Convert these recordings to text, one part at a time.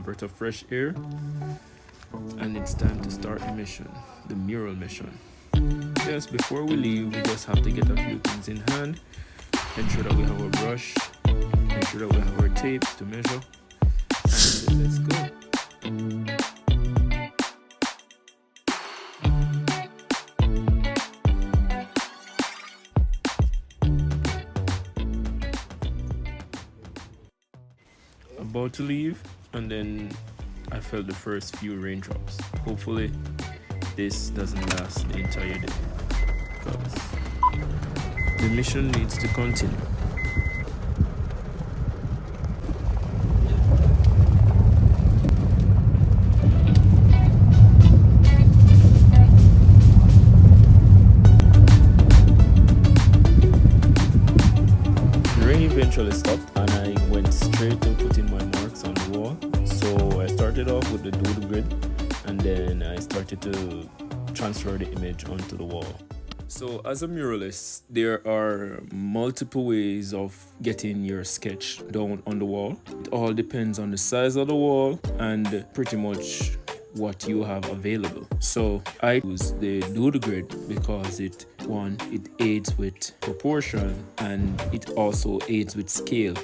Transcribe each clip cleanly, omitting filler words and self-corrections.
breath of fresh air. And it's time to start the mission, the mural mission. Yes, before we leave, we just have to get a few things in hand. Ensure that we have a brush, ensure that we have our tapes to measure, and let's go. About to leave, and then I felt the first few raindrops. Hopefully this doesn't last the entire day, because the mission needs to continue. The rain eventually stopped and I went straight to putting my marks on the wall. So I started off with the doodle grid, and then I started to transfer the image onto the wall. So as a muralist, there are multiple ways of getting your sketch down on the wall. It all depends on the size of the wall and pretty much what you have available. So I use the doodle grid because it aids with proportion and it also aids with scale.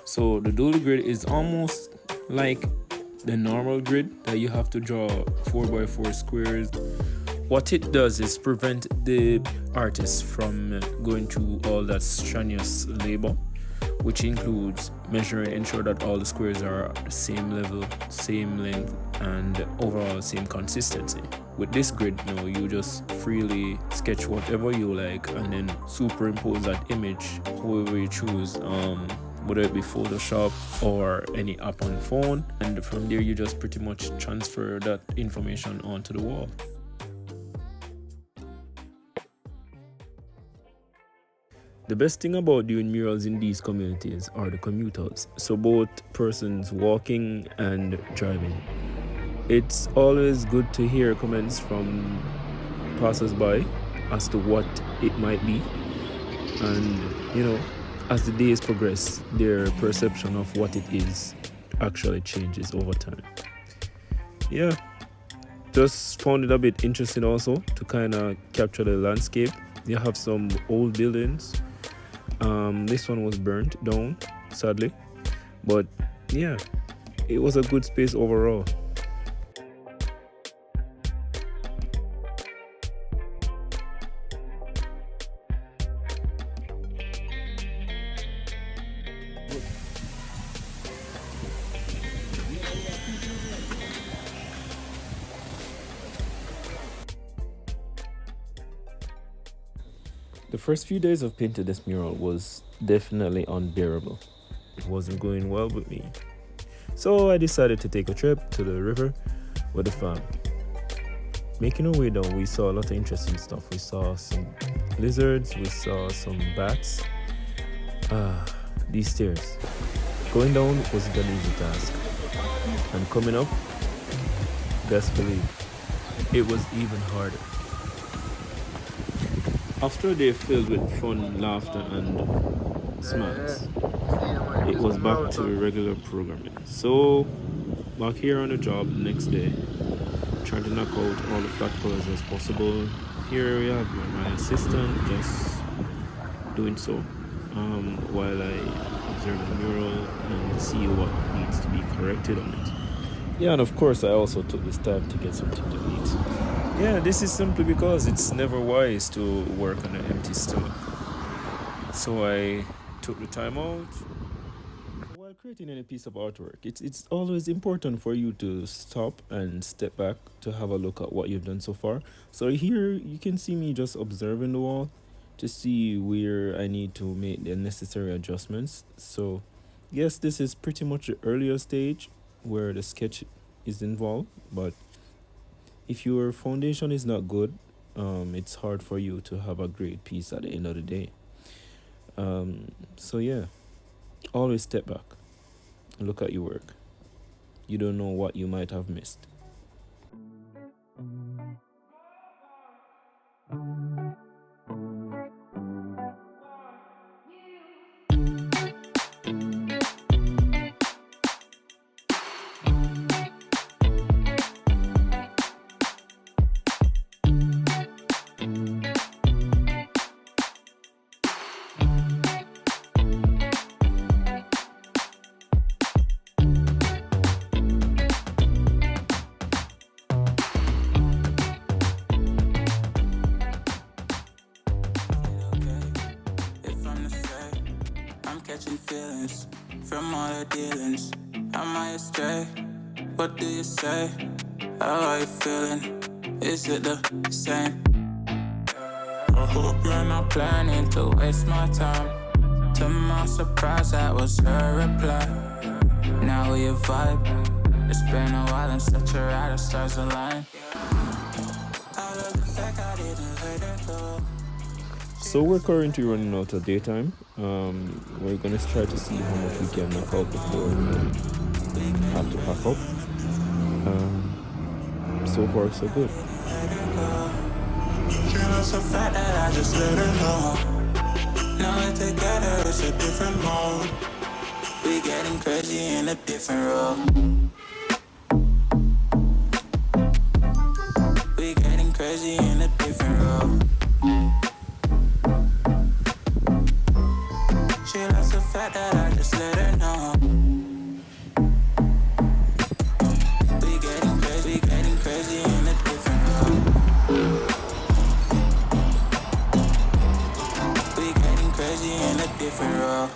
So the doodle grid is almost like the normal grid that you have to draw 4x4 squares. What it does is prevent the artist from going through all that strenuous labor, which includes measuring, ensure that all the squares are the same level, same length, and overall same consistency. With this grid, you just freely sketch whatever you like and then superimpose that image however you choose, whether it be Photoshop or any app on the phone, and from there you just pretty much transfer that information onto the wall. The best thing about doing murals in these communities are the commuters, so both persons walking and driving. It's always good to hear comments from passers-by as to what it might be, and as the days progress, their perception of what it is actually changes over time. Yeah, just found it a bit interesting also to kind of capture the landscape. You have some old buildings. This one was burnt down, sadly, but yeah, it was a good space overall. The first few days of painting this mural was definitely unbearable. It wasn't going well with me. So I decided to take a trip to the river with the fam. Making our way down, we saw a lot of interesting stuff. We saw some lizards, we saw some bats. These stairs. Going down wasn't an easy task. And coming up, best believe, it was even harder. After a day filled with fun, laughter, and smiles, it was back to regular programming. So, back here on the job the next day, trying to knock out all the flat colors as possible. Here we have my assistant just doing so while I observe the mural and see what needs to be corrected on it. Yeah, and of course I also took this time to get something to eat. Yeah, this is simply because it's never wise to work on an empty stomach. So I took the time out. While creating any piece of artwork, it's always important for you to stop and step back to have a look at what you've done so far. So here you can see me just observing the wall to see where I need to make the necessary adjustments. So yes, this is pretty much the earlier stage where the sketch is involved, but if your foundation is not good, it's hard for you to have a great piece at the end of the day. So yeah, always step back and look at your work. You don't know what you might have missed. catching feelings from all the dealings. Am I astray? What do you say? How are you feeling? Is it the same? I hope you're not planning to waste my time. To my surprise, that was her reply. Now we vibe. It's been a while and such a ride, the stars align. I love the fact I didn't let her go. So we're currently running out of daytime. We're gonna try to see how much we can knock out before we have to pack up. So far so good. She loves the fact that I just let her know. Now we're together, it's a different mode. We getting crazy in a different role. We getting crazy in a different role. She loves the fact that I just let her know. We getting crazy in a different role. We getting crazy in a different role.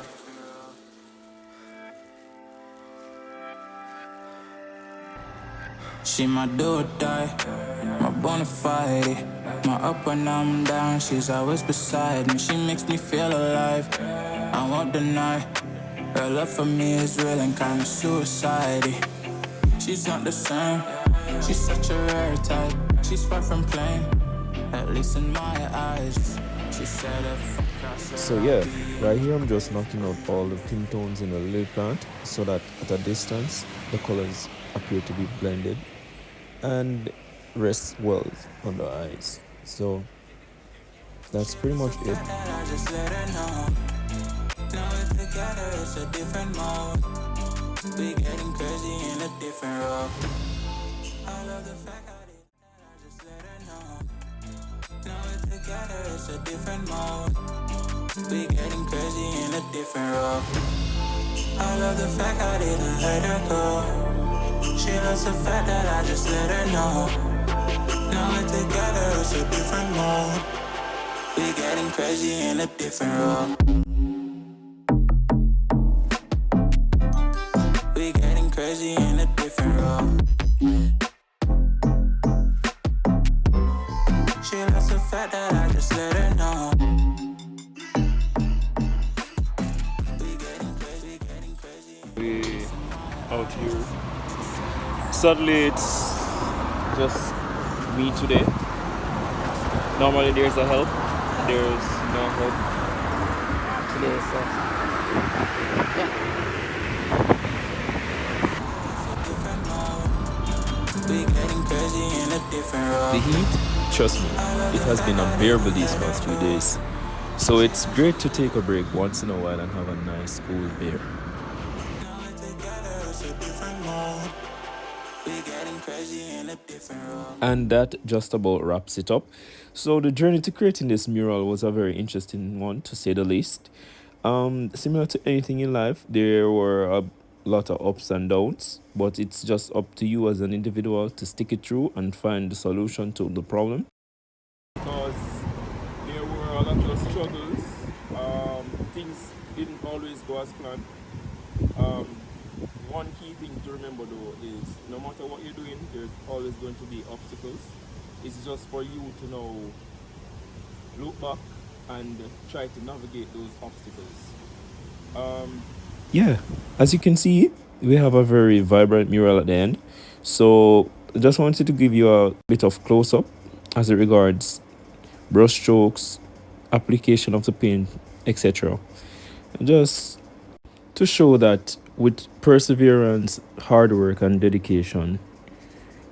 She my do or die, my bona fide. My up when I'm down, she's always beside me. She makes me feel alive, I won't deny. Her love for me is real and kinda suicide-y. She's not the same, she's such a rare type. She's far from plain, at least in my eyes. She said if So yeah, right here I'm just knocking out all the pink tones in the lily plant so that at a distance the colors appear to be blended and rest well on the eyes. So that's pretty much it. Now we're together, it's a different mode. We getting crazy in a different role. I love the fact I just let her know. Now we're together, it's a different mode. We getting crazy in a different role. I love the fact I didn't let her go. She loves the fact that I just let her know. Now we're together, it's a different mode. We getting crazy in a different role. We getting crazy in a different role. She loves the fact that I just let her know. We out here. Sadly, it's just me today. Normally there's a help. There's no help today, so yeah. The heat, trust me, it has been unbearable these past few days. So it's great to take a break once in a while and have a nice cool beer. And that just about wraps it up. So the journey to creating this mural was a very interesting one, to say the least. Similar to anything in life, there were a lot of ups and downs, but it's just up to you as an individual to stick it through and find the solution to the problem. Because there were a lot of struggles, things didn't always go as planned. One key thing to remember though is no matter what you're doing, there's always going to be obstacles. It's just for you to now look back and try to navigate those obstacles. Yeah, as you can see, we have a very vibrant mural at the end. So I just wanted to give you a bit of close-up as it regards brush strokes, application of the paint, etc. Just to show that with perseverance, hard work and dedication,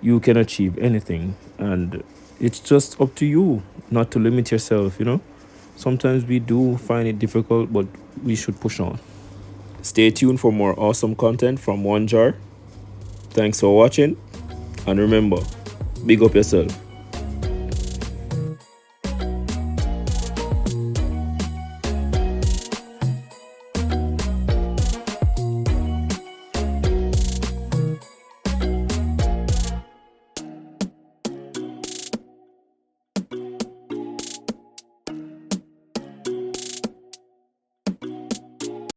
you can achieve anything. And it's just up to you not to limit yourself, you know. Sometimes we do find it difficult, but we should push on. Stay tuned for more awesome content from One Jar. Thanks for watching, and remember, big up yourself.